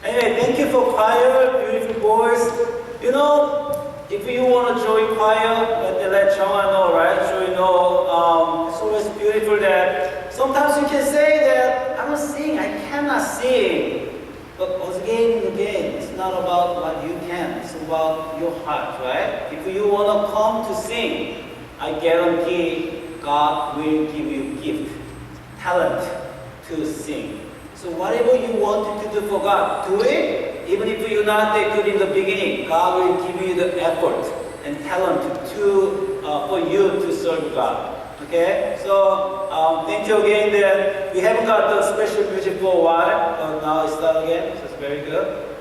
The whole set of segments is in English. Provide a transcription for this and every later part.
Anyway, thank you for choir, beautiful voice. You know, if you want to join choir, let Chong'a know, right? So you know, it's always beautiful that sometimes you can say that I don't sing, I cannot sing. But again and again, it's not about what you can, it's about your heart, right? If you want to come to sing, I guarantee God will give you gift, talent to sing. So whatever you want to do for God, do it. Even if you're not that good in the beginning, God will give you the effort and talent for you to serve God. Okay? So thank you again that we haven't got the special music for a while, but now it's done again, so it's very good.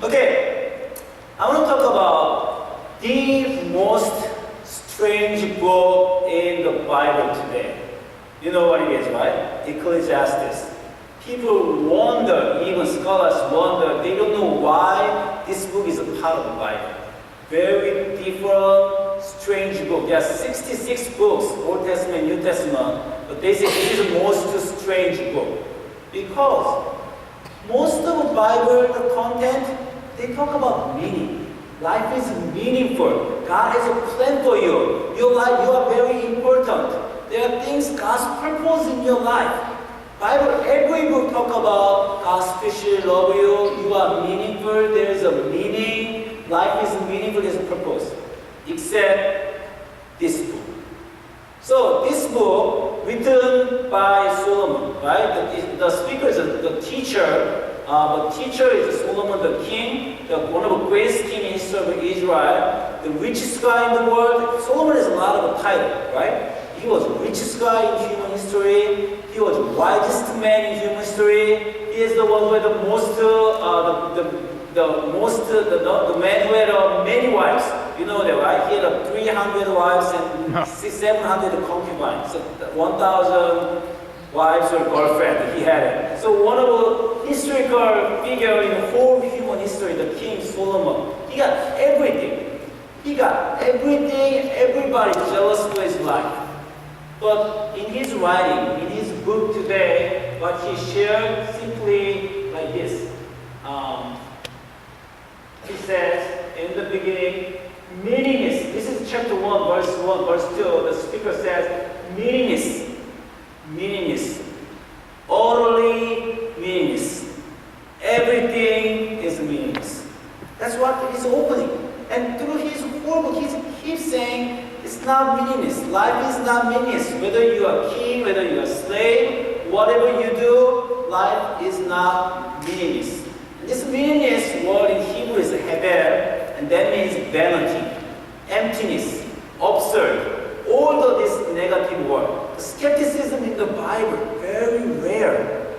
Okay, I want to talk about the most strange book in the Bible today. You know what it is, right? Ecclesiastes. People wonder, even scholars wonder, they don't know why this book is a part of the Bible. Very different, strange book. There are 66 books, Old Testament, New Testament, but they say this is the most strange book. Because most of the Bible, the content, they talk about meaning. Life is meaningful. God has a plan for you. Your life, you are very important. There are things, God's purpose in your life. Bible, every book talk about God especially love you. You are meaningful. There is a meaning. Life is meaningful. There's a purpose. Except this book. So this book written by Solomon, right? The speaker is the teacher. The teacher is Solomon the king, one of the greatest kings in history of Israel, the richest guy in the world. Solomon has a lot of titles, right? He was the richest guy in human history. He was the wisest man in human history. He is the one with the man who had many wives. You know that, right? He had 300 wives and 700 concubines. So 1,000 wives or girlfriend he had it. So one of the historical figure in the whole human history, the King Solomon, he got everything. He got everything. Everybody jealous of his life. But in his writing, in his book today, what he shared simply like this. He says in the beginning, meaningless. This is chapter 1, verse 2. The speaker says, meaningless. Meaningless. Utterly meaningless. Everything is meaningless. That's what he's opening. And through his whole book, he keeps saying, it's not meaningless. Life is not meaningless. Whether you are king, whether you are slave, whatever you do, life is not meaningless. And this meaningless word in Hebrew is heber, and that means vanity, emptiness, absurd. All of this negative word. The skepticism in the Bible, very rare.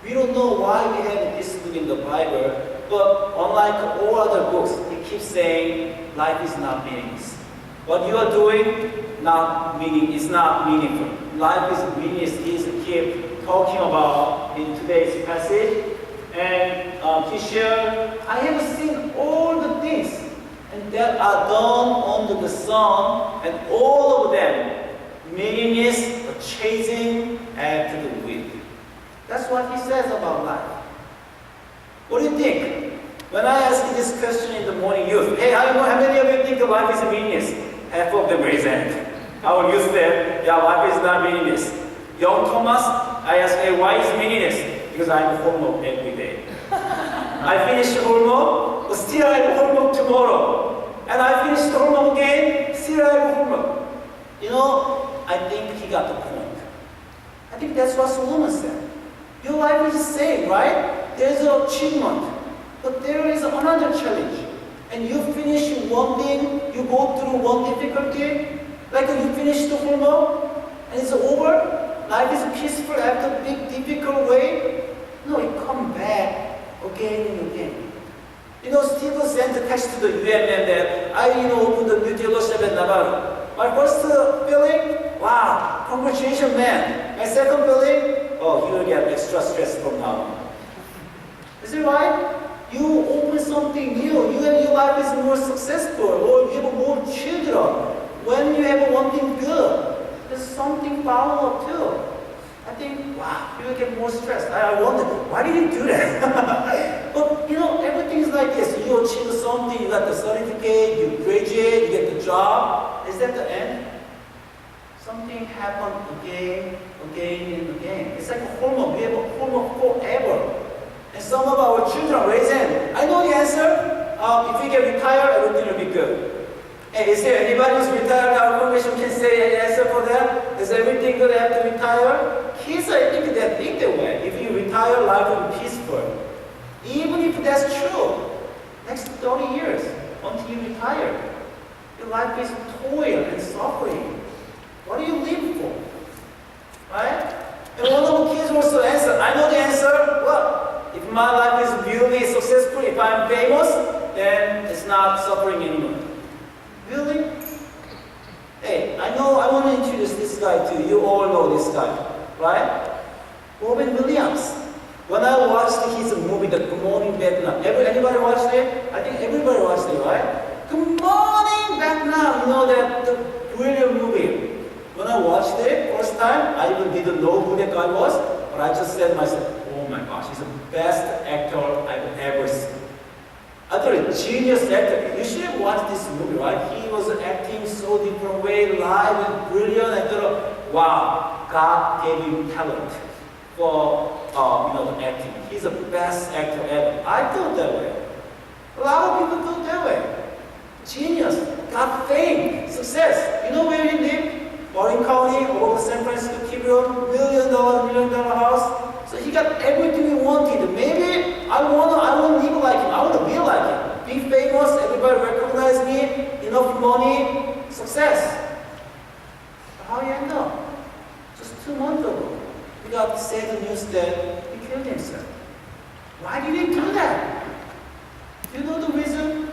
We don't know why we have this book in the Bible, but unlike all other books, it keeps saying life is not meaningless. What you are doing is not meaningful. Life is meaningless. He keeps talking about in today's passage. And he shared, I have seen all the things and that are done under the sun, and all of them meaningless or chasing after the wind. That's what he says about life. What do you think? When I ask you this question in the morning, youth, hey, how many of you think that life is meaningless? Half of them raise hand. Our youth said, yeah, life is not meaningless. Young Thomas, I asked, hey, why is meaningless? Because I have homework every day. I finished homework, but still I have homework tomorrow. And I finished homework again, still I have homework. You know, I think he got the point. I think that's what Solomon said. Your life is the same, right? There's an achievement, but there is another challenge. And you finish one thing, you go through one difficulty, like you finish the homework, and it's over. Life is peaceful after a big difficult way. No, it comes back again and again. You know, Steve sent a text to the UMM that I, opened the new dealership in Navarro. My first feeling, wow, congratulations, man. My second feeling, oh, you will get extra stress from now on. Is it right? You open something new. You and your life is more successful, or you have more children. When you have one thing good, there's something follow up too. I think, wow, you will get more stressed. I wonder, why did he do that? But everything is like this. You achieve something, you got the certificate, you graduate, you get the job. Is that the end? Something happens again, and again. It's like a hormone. We have a hormone forever. And some of our children raise hand. I know the answer. If we get retired, everything will be good. Hey, is there anybody who's retired? Our congregation can say an answer for that? Is everything good after retire? Kids, I think that way. If you retire, life will be peaceful. Even if that's true, next 30 years until you retire, your life is toil and suffering. What do you live for? Right? And one of the kids also answer, I know the answer. Well, if my life is really successful, if I'm famous, then it's not suffering anymore. Really? Hey, I want to introduce this guy to you. You all know this guy, right? Robin Williams. When I watched his movie, The Good Morning Vietnam, anybody watched it? I think everybody watched it, right? Good Morning Vietnam, that the brilliant movie. When I watched it first time, I even didn't know who that guy was, but I just said to myself, oh my gosh, he's the best actor I've ever seen. I thought a genius actor. You should have watched this movie, right? He was acting so different way, live and brilliant. I thought, wow, God gave him talent for acting. He's the best actor ever. I thought that way. A lot of people thought that way. Genius, got fame, success. You know where he lived? Orange County, over San Francisco, $1 million house. So he got everything he wanted. Maybe I want to live like him. I want to be like him. Be famous, everybody recognize me, enough money, success. But how he end up? Just 2 months ago, we got sad news that he killed himself. Why did he do that? Do you know the reason?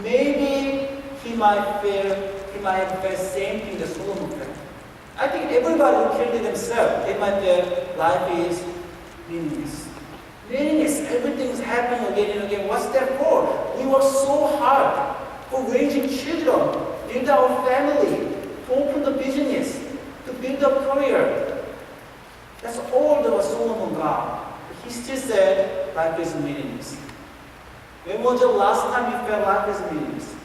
Maybe he might have felt same thing that Solomon felt. I think everybody who killed themselves, they might feel life is meaningless. Meaningless, everything is happening again and again. What's that for? We work so hard for raising children, build our family, to open the business, to build a career. That's all that Solomon got. But he still said life is meaningless. When was the last time you felt life is meaningless?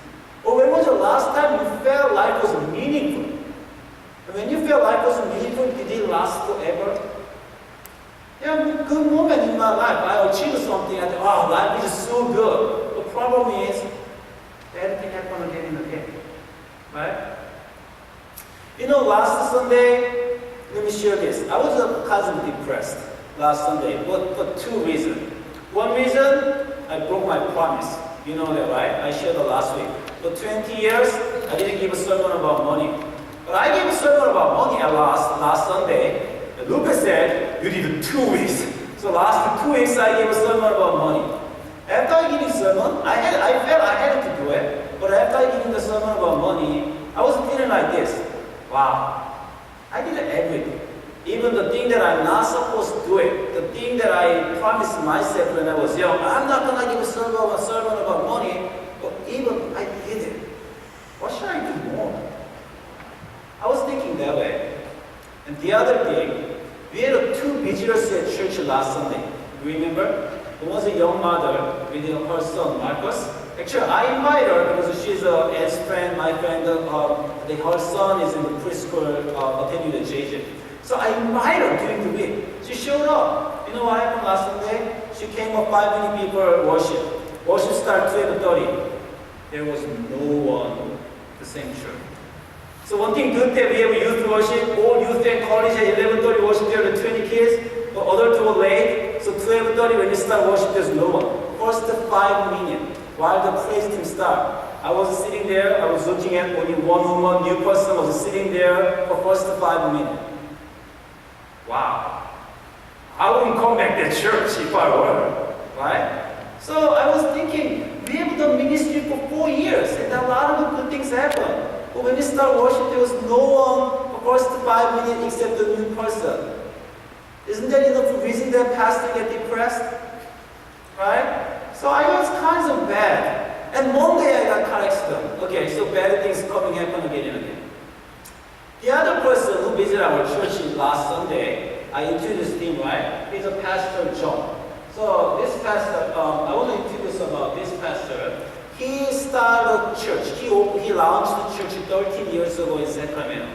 Or when was the last time you felt life was meaningful? And when you felt life was meaningful, did it last forever? There are good moments in my life. I achieved something. I thought, life is so good. The problem is, bad thing happens again and again. Right? Last Sunday, let me share this. I was kind of depressed last Sunday, but for 2 reasons. One reason, I broke my promise. You know that, right? I shared it last week. For 20 years, I didn't give a sermon about money. But I gave a sermon about money last Sunday. And Lucas said, you did 2 weeks. So last 2 weeks, I gave a sermon about money. After I gave a sermon, I felt I had to do it. But after I gave the sermon about money, I was feeling like this. Wow, I did everything. Even the thing that I'm not supposed to do it, the thing that I promised myself when I was young, I'm not going to give a sermon about money, but even I did it. What should I do more? I was thinking that way. And the other thing, we had 2 visitors at church last Sunday. Remember? There was a young mother with her son, Marcus. Actually, I invited her because she's Ed's friend, my friend. Her son is in the preschool attending the JJ. So I invited her during the week. She showed up. You know what happened last Sunday? She came up 5 minutes before worship. Worship started 12:30. There was no one at the same church. So one thing good that we have youth worship, all youth and college at 11:30 worship, there are 20 kids, but adults were late. So 12:30 when you start worship, there's no one. First 5 minutes while the praise team start. I was sitting there, I was looking at only one woman, new person was sitting there for first 5 minutes. Wow. I wouldn't come back to church if I were, right? So I was thinking, we have the ministry for 4 years and a lot of good things happen. But when we start worship, there was no one for first 5 minutes except the new person. Isn't that enough reason that pastor get depressed? Right? So I was kind of bad. And Monday I got car accident. Okay, so bad things happen again and again. The other person who visited our church last Sunday, I introduced him, right? He's a pastor, John. So So this pastor, I want to introduce about this pastor. He started a church. He launched the church 13 years ago in Sacramento.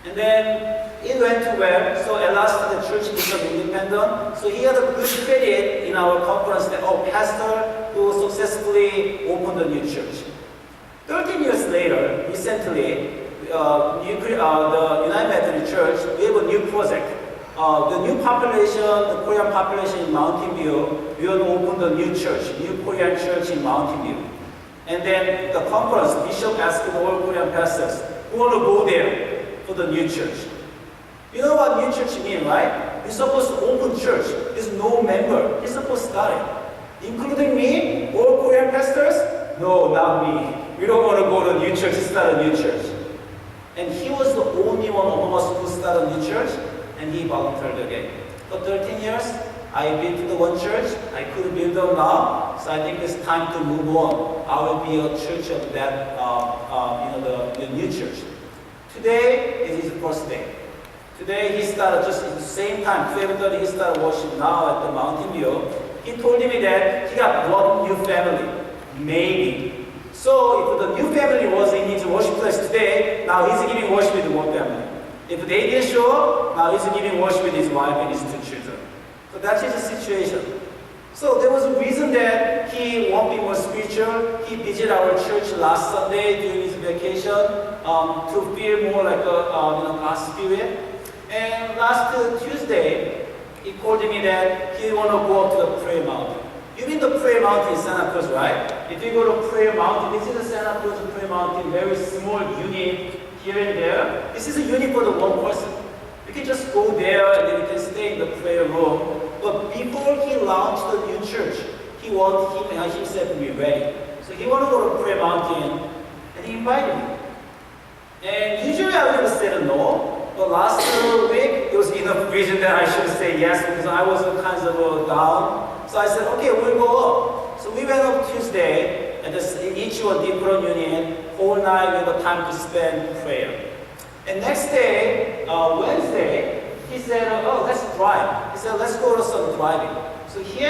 And then it went to well. So at last the church became independent. So he had a good credit in our conference that, pastor who successfully opened a new church. 13 years later, recently, the United Methodist Church, we have a new project. The new population, the Korean population in Mountain View, we want to open the new church, new Korean church in Mountain View. And then the conference, Bishop asked all Korean pastors, who want to go there for the new church? You know what new church means, right? You're supposed to open church. There's no member. You're supposed to start it. Including me, all Korean pastors? No, not me. We don't want to go to a new church, start a new church. And he was the only one of us who started a new church, and he volunteered again. For 13 years, I built the one church. I couldn't build them now, so I think it's time to move on. I will be a church of that, the new church. Today is his first day. Today he started just at the same time, 7:30 he started worship now at the Mountain View. He told me that he got one new family, maybe. So if the new family was in his worship place today, now he's giving worship with one family. If they didn't show up, now he's giving worship with his wife and his two children. So that's his situation. So there was a reason that he won't be more spiritual. He visited our church last Sunday during his vacation to feel more like God's spirit. And last Tuesday, he called me that he want to go up to the prayer mountain. You mean the prayer mountain in Santa Cruz, right? If you go to prayer mountain, this is the Santa Cruz prayer mountain, very small unit here and there. This is a unit for the one person. You can just go there and then you can stay in the prayer room. But before he launched the new church, he wanted himself to be ready. So he wanted to go to prayer mountain, and he invited me. And usually I would have said no. But last week, it was enough reason that I should say yes because I was kind of down. So I said, okay, we'll go up. So we went up Tuesday, and each one different unit, whole night we had time to spend prayer. And next day, Wednesday, he said, let's drive. He said, let's go to some driving. So he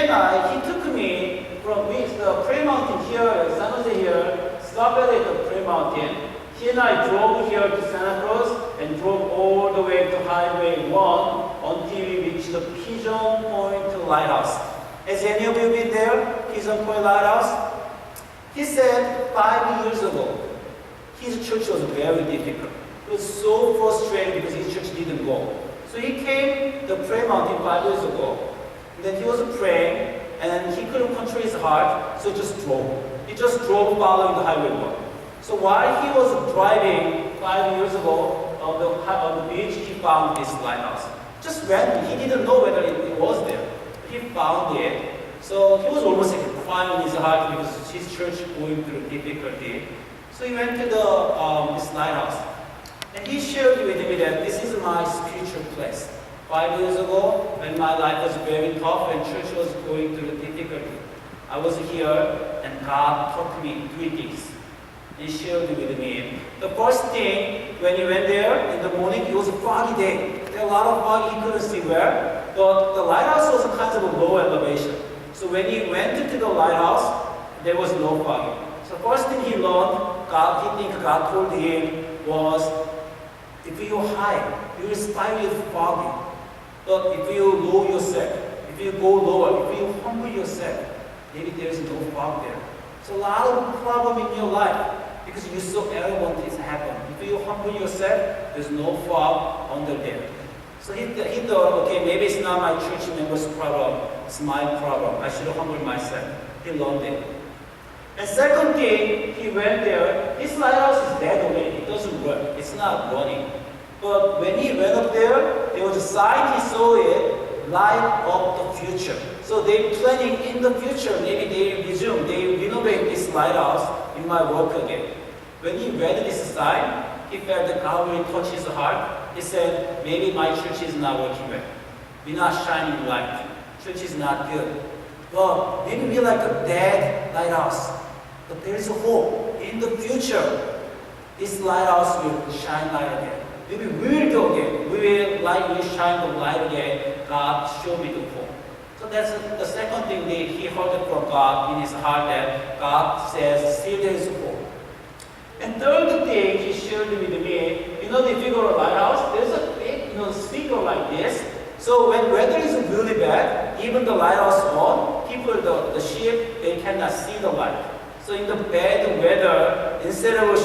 took me from the prayer mountain here, San Jose here, stopped at the prayer mountain. He and I drove here to Santa Cruz and drove all the way to Highway 1 until we reached the Pigeon Point Lighthouse. Has any of you been there, Pigeon Point Lighthouse? He said 5 years ago, his church was very difficult. He was so frustrated because his church didn't go. So he came to the prayer mountain 5 years ago. And then he was praying, and he couldn't control his heart, so he just drove. He just drove following the Highway 1. So while he was driving 5 years ago on the beach, he found this lighthouse. Just randomly, he didn't know whether it was there. He found it. So he was almost like crying in his heart because his church going through difficulty. So he went to this lighthouse. And he shared with me that this is my spiritual place. 5 years ago, when my life was very tough and church was going through difficulty, I was here and God taught me 3 things. He shared with me. The first thing, when he went there in the morning, it was a foggy day. There were a lot of fog, he couldn't see where. But the lighthouse was a kind of a low elevation. So when he went into the lighthouse, there was no fog. So first thing he learned, God told him was, if you high, you will start with foggy. But if you lower yourself, if you go lower, if you humble yourself, maybe there is no fog there. So a lot of problem in your life because you're so arrogant it's happened. If you humble yourself, there's no fog under there. So he thought, okay, maybe it's not my church member's problem, it's my problem. I should humble myself. He learned it. And second thing, he went there, this lighthouse is dead already, it doesn't work, it's not running. But when he went up there was a sign, he saw it, light of the future. So they're planning in the future, maybe they renovate this lighthouse, it might work again. When he read this sign, he felt that God will touch his heart. He said, maybe my church is not working well. We're not shining light. Church is not good. Well, maybe we're like a dead lighthouse. But there is a hope. In the future, this lighthouse will shine light again. Maybe we will go again. We will shine the light again. God, show me the hope. So that's the second thing that he heard from God in his heart, that God says, still there is hope. And third thing he shared with me, if you go to a lighthouse, there's a big, speaker like this. So when weather is really bad, even the lighthouse on, people, the ship, they cannot see the light. So in the bad weather, instead of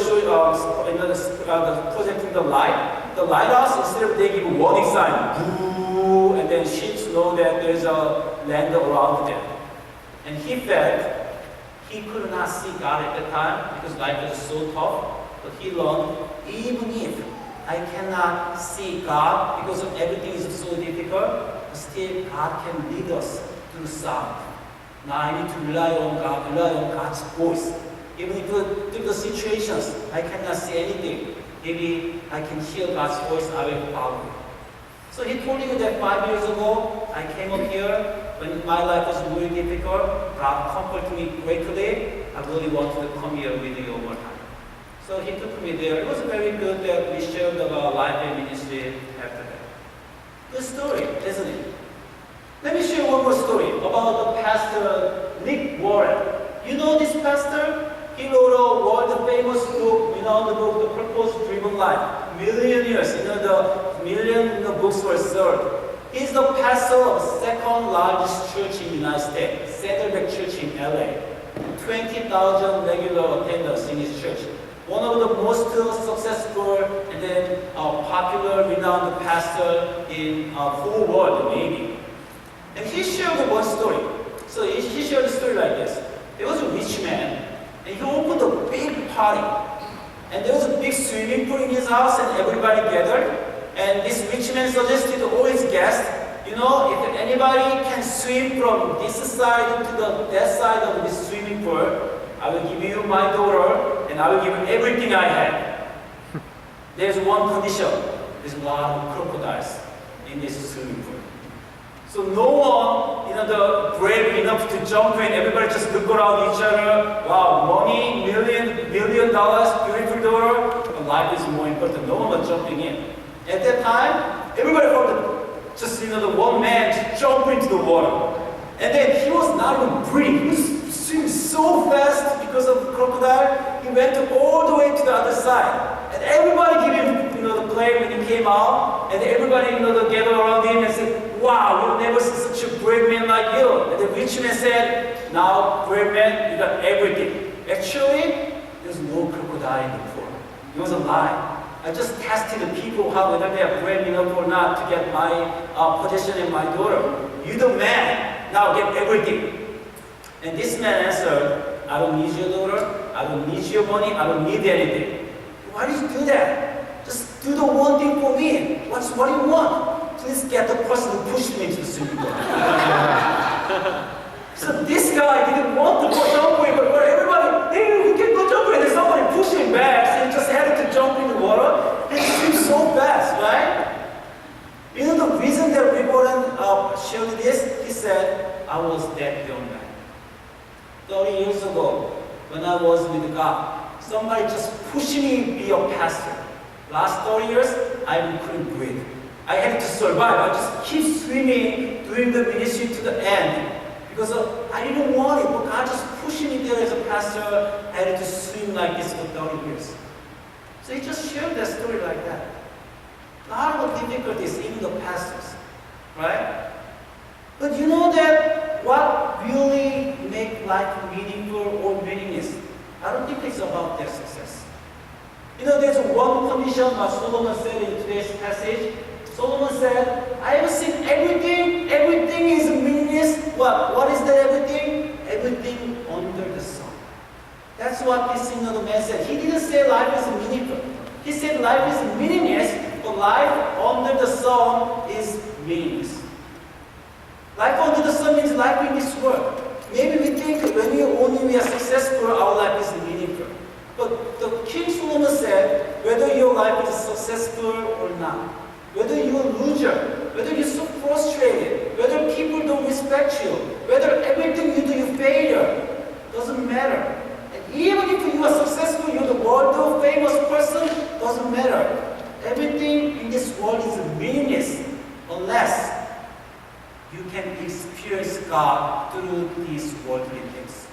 projecting the lighthouse, instead of they give a warning sign, boo, and then ships know that there's a land around them. And he felt he could not see God at the time because life was so tough. But he learned, even if I cannot see God because everything is so difficult, still God can lead us through sound. Now I need to rely on God, rely on God's voice. Even if through the situations I cannot see anything, maybe I can hear God's voice, I will follow. So he told you that 5 years ago, I came up here when my life was really difficult. God comforted me greatly. I really wanted to come here with you one more time. So he took me there. It was very good that we shared about life and ministry after that. Good story, isn't it? Let me share one more story about the pastor Nick Warren. You know this pastor? He wrote a world-famous book, the book, The Purpose-Driven Life. Millionaires, the million books were sold. He's the pastor of the second largest church in the United States, Saddleback Church in LA. 20,000 regular attendants in his church. One of the most successful and then popular, renowned pastor in the whole world, maybe. And he shared one story. So he shared a story like this. There was a rich man, and he opened a big party. And there was a big swimming pool in his house, and everybody gathered. And this rich man suggested to all his guests, if anybody can swim from this side to that side of this swimming pool, I will give you my daughter, and I will give you everything I have. There's one condition. There's a lot of crocodiles in this swimming pool. So no one, the brave enough to jump in. Everybody just look around each other. Wow, money, $1 dollars, beautiful daughter. But life is more important. No one was jumping in. At that time, everybody heard the one man just jump into the water. And then he was not even breathing. He was swimming so fast because of the crocodile. He went all the way to the other side. And everybody gave him, the play when he came out. And everybody, gathered around him and said, wow, we've never seen such a brave man like you. And the rich man said, now, brave man, you got everything. Actually, there's no crocodile in the pool. It was a lie. I just tested the people whether they are brave enough or not to get my possession and my daughter. You're the man. Now get everything. And this man answered, I don't need your daughter. I don't need your money. I don't need anything. Why did you do that? Just do the one thing for me. What do you want? Please get the person who pushed me into the swimming pool. So this guy didn't want to go jump in, but everybody, hey, we can go jump in. And somebody pushed him back, so he just had to jump in the water. And he swims so fast, right? The reason that people shared this, he said, I was that young guy. 30 years ago, when I was with God, somebody just pushed me to be a pastor. Last 30 years, I couldn't breathe. I had to survive. I just keep swimming, doing the ministry to the end. Because I didn't want it, but God just pushed me there as a pastor. I had to swim like this for 30 years. So he just shared that story like that. A lot of difficulties, even the pastors, right? But you know that what really makes life meaningful or meaningless? I don't think it's about their success. There's one condition what Solomon said in today's passage. Solomon said, I have seen everything. Everything is meaningless. What is that everything? Everything under the sun. That's what this man said. He didn't say life is meaningful. He said life is meaningless, but life under the sun is meaningless. Life under the sun means life in this world. Maybe we think when we are successful, our life is meaningful. But the King Solomon said, whether your life is successful or not, whether you're a loser, whether you're so frustrated, whether people don't respect you, whether everything you do you failure, doesn't matter. And even if you are successful, you're the world famous person, doesn't matter. Everything in this world is meaningless unless you can experience God through these worldly things.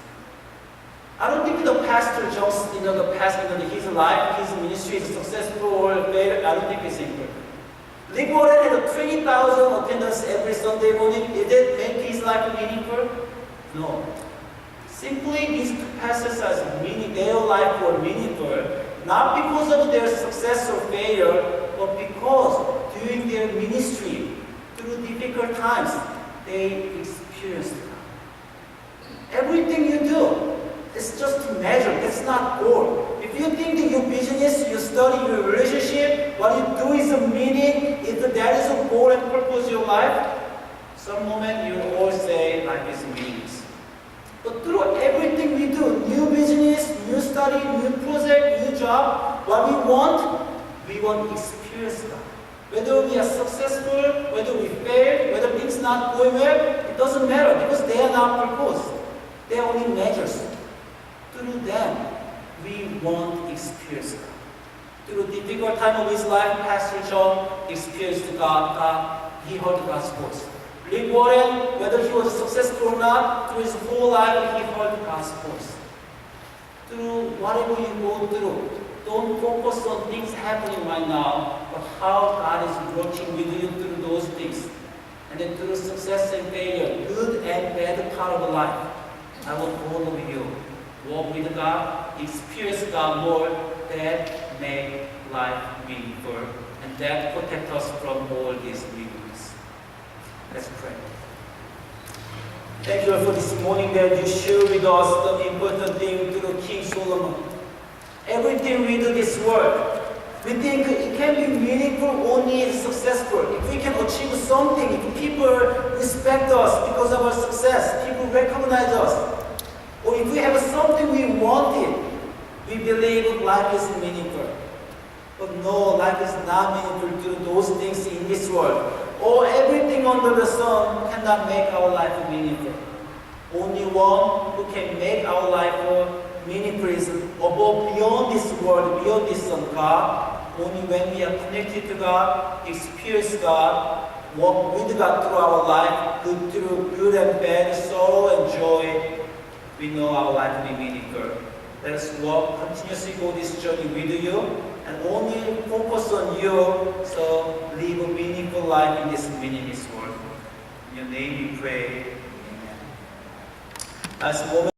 I don't think the pastor jumps, the past, his life, his ministry is successful or failure. I don't think it's important. Rick Warren had 20,000 attendance every Sunday morning. Did it make his life meaningful? No. Simply these two pastors as their life were meaningful, not because of their success or failure, but because during their ministry, through difficult times, they experienced God. Everything you do, it's just to measure. That's not goal. If you think that your business, you study, your relationship, what you do is a meaning, if that is a goal and purpose of your life, some moment you all say life is meaningless. But through everything we do, new business, new study, new project, new job, what we want experience God. Whether we are successful, whether we fail, whether things not going well, it doesn't matter because they are not purpose. They are only measures. Through them, we want experience God. Through the difficult time of his life, Pastor John experienced God. He heard God's voice. Rick Warren, whether he was successful or not, through his whole life, he heard God's voice. Through whatever you go through, don't focus on things happening right now, but how God is working with you through those things. And then through success and failure, good and bad part of life, I want all of you walk with God, experience God more, that make life meaningful, and that protect us from all these weaknesses. Let's pray. Thank you for this morning that you share with us the important thing through King Solomon. Everything we do this work, we think it can be meaningful only if successful. If we can achieve something, if people respect us because of our success, people recognize us, or if we have something we wanted, we believe life is meaningful. But no, life is not meaningful through those things in this world. Or everything under the sun cannot make our life meaningful. Only one who can make our life meaningful is above, beyond this world, beyond this sun, God. Only when we are connected to God, experience God, walk with God through our life, through good and bad, sorrow and joy, we know our life will be meaningful. Let us walk, continuously go this journey with you, and only focus on you, so live a meaningful life in this meaningless world. In your name we pray. Amen. As a moment